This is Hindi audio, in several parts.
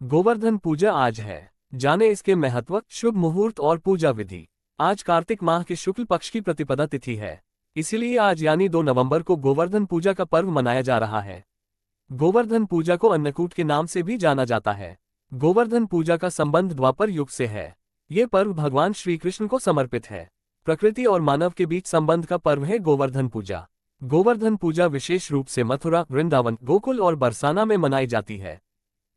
गोवर्धन पूजा आज है। जाने इसके महत्व, शुभ मुहूर्त और पूजा विधि। आज कार्तिक माह के शुक्ल पक्ष की प्रतिपदा तिथि है। इसीलिए आज यानी 2 नवंबर को गोवर्धन पूजा का पर्व मनाया जा रहा है। गोवर्धन पूजा को अन्नकूट के नाम से भी जाना जाता है। गोवर्धन पूजा का संबंध द्वापर युग से है। ये पर्व भगवान श्री कृष्ण को समर्पित है। प्रकृति और मानव के बीच संबंध का पर्व है गोवर्धन पूजा। गोवर्धन पूजा विशेष रूप से मथुरा, वृंदावन, गोकुल और बरसाना में मनाई जाती है।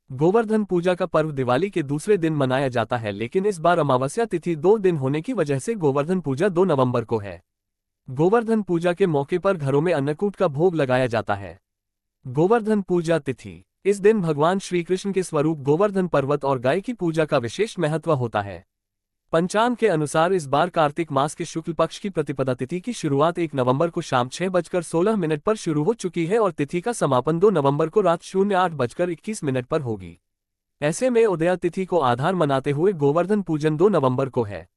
गोवर्धन पूजा का पर्व दिवाली के दूसरे दिन मनाया जाता है, लेकिन इस बार अमावस्या तिथि 2 दिन होने की वजह से गोवर्धन पूजा 2 नवंबर को है। गोवर्धन पूजा के मौके पर घरों में अन्नकूट का भोग लगाया जाता है। गोवर्धन पूजा तिथि। इस दिन भगवान श्री कृष्ण के स्वरूप गोवर्धन पर्वत और गाय की पूजा का विशेष महत्व होता है। पंचांग के अनुसार इस बार कार्तिक मास के शुक्ल पक्ष की प्रतिपदा तिथि की शुरुआत 1 नवंबर को शाम 6:16 पर शुरू हो चुकी है और तिथि का समापन 2 नवंबर को रात 08:21 पर होगी। ऐसे में उदया तिथि को आधार मनाते हुए गोवर्धन पूजन 2 नवंबर को है।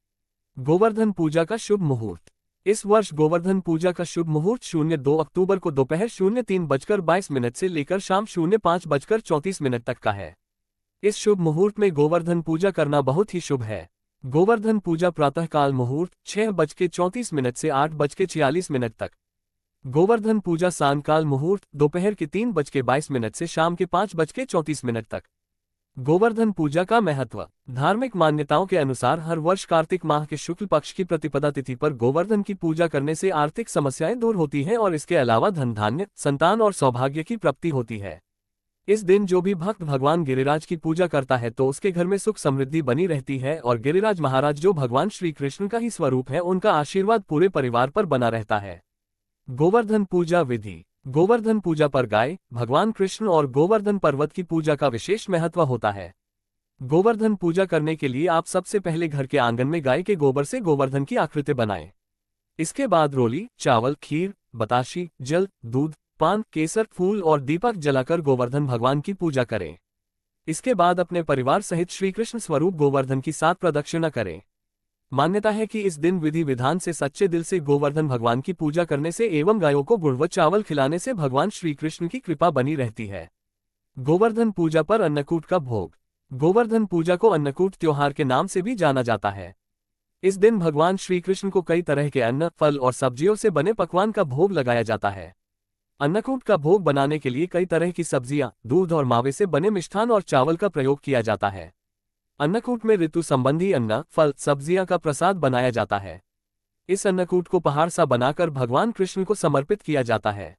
गोवर्धन पूजा का शुभ मुहूर्त। इस वर्ष गोवर्धन पूजा का शुभ मुहूर्त 02 अक्टूबर को दोपहर 03:22 से लेकर शाम 05:34 तक का है। इस शुभ मुहूर्त में गोवर्धन पूजा करना बहुत ही शुभ है। गोवर्धन पूजा प्रातःकाल मुहूर्त 6:34 से 8:46 तक। गोवर्धन पूजा सांयकाल मुहूर्त दोपहर के 3:22 से शाम के 5:34 तक। गोवर्धन पूजा का महत्व। धार्मिक मान्यताओं के अनुसार हर वर्ष कार्तिक माह के शुक्ल पक्ष की प्रतिपदा तिथि पर गोवर्धन की पूजा करने से आर्थिक समस्याएं दूर होती हैं और इसके अलावा धन धान्य, संतान और सौभाग्य की प्राप्ति होती है। इस दिन जो भी भक्त भगवान गिरिराज की पूजा करता है तो उसके घर में सुख समृद्धि बनी रहती है और गिरिराज महाराज जो भगवान श्री कृष्ण का ही स्वरूप है, उनका आशीर्वाद पूरे परिवार पर बना रहता है। गोवर्धन पूजा विधि। गोवर्धन पूजा पर गाय, भगवान कृष्ण और गोवर्धन पर्वत की पूजा का विशेष महत्व होता है। गोवर्धन पूजा करने के लिए आप सबसे पहले घर के आंगन में गाय के गोबर से गोवर्धन की आकृति बनाएं। इसके बाद रोली, चावल, खीर, बताशी, जल, दूध, पान, केसर, फूल और दीपक जलाकर गोवर्धन भगवान की पूजा करें। इसके बाद अपने परिवार सहित श्री कृष्ण स्वरूप गोवर्धन की 7 प्रदक्षिणा करें। मान्यता है कि इस दिन विधि विधान से सच्चे दिल से गोवर्धन भगवान की पूजा करने से एवं गायों को गुड़ व चावल खिलाने से भगवान श्री कृष्ण की कृपा बनी रहती है। गोवर्धन पूजा पर अन्नकूट का भोग। गोवर्धन पूजा को अन्नकूट त्योहार के नाम से भी जाना जाता है। इस दिन भगवान श्री कृष्ण को कई तरह के अन्न, फल और सब्जियों से बने पकवान का भोग लगाया जाता है। अन्नकूट का भोग बनाने के लिए कई तरह की सब्जियां, दूध और मावे से बने मिष्ठान और चावल का प्रयोग किया जाता है। अन्नकूट में ऋतु संबंधी अन्न, फल, सब्जियां का प्रसाद बनाया जाता है। इस अन्नकूट को पहाड़ सा बनाकर भगवान कृष्ण को समर्पित किया जाता है।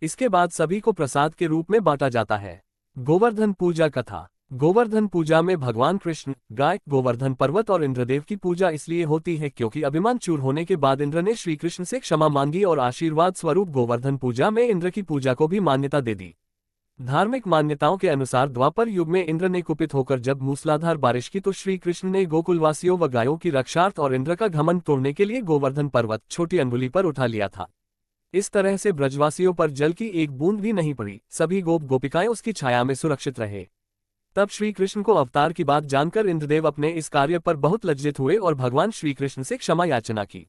इसके बाद सभी को प्रसाद के रूप में बांटा जाता है। गोवर्धन पूजा कथा। गोवर्धन पूजा में भगवान कृष्ण, गाय, गोवर्धन पर्वत और इंद्रदेव की पूजा इसलिए होती है क्योंकि अभिमान चूर होने के बाद इंद्र ने श्री कृष्ण से क्षमा मांगी और आशीर्वाद स्वरूप गोवर्धन पूजा में इंद्र की पूजा को भी मान्यता दे दी। धार्मिक मान्यताओं के अनुसार द्वापर युग में इंद्र ने कुपित होकर जब मूसलाधार बारिश की तो श्री कृष्ण ने गोकुलवासियों व गायों की रक्षार्थ और इंद्र का घमंड तोड़ने के लिए गोवर्धन पर्वत छोटी अंगुली पर उठा लिया था। इस तरह से ब्रजवासियों पर जल की एक बूंद भी नहीं पड़ी। सभी गोप गोपिकाएं उसकी छाया में सुरक्षित रहे। तब श्री कृष्ण को अवतार की बात जानकर इंद्रदेव अपने इस कार्य पर बहुत लज्जित हुए और भगवान श्री कृष्ण से क्षमा याचना की।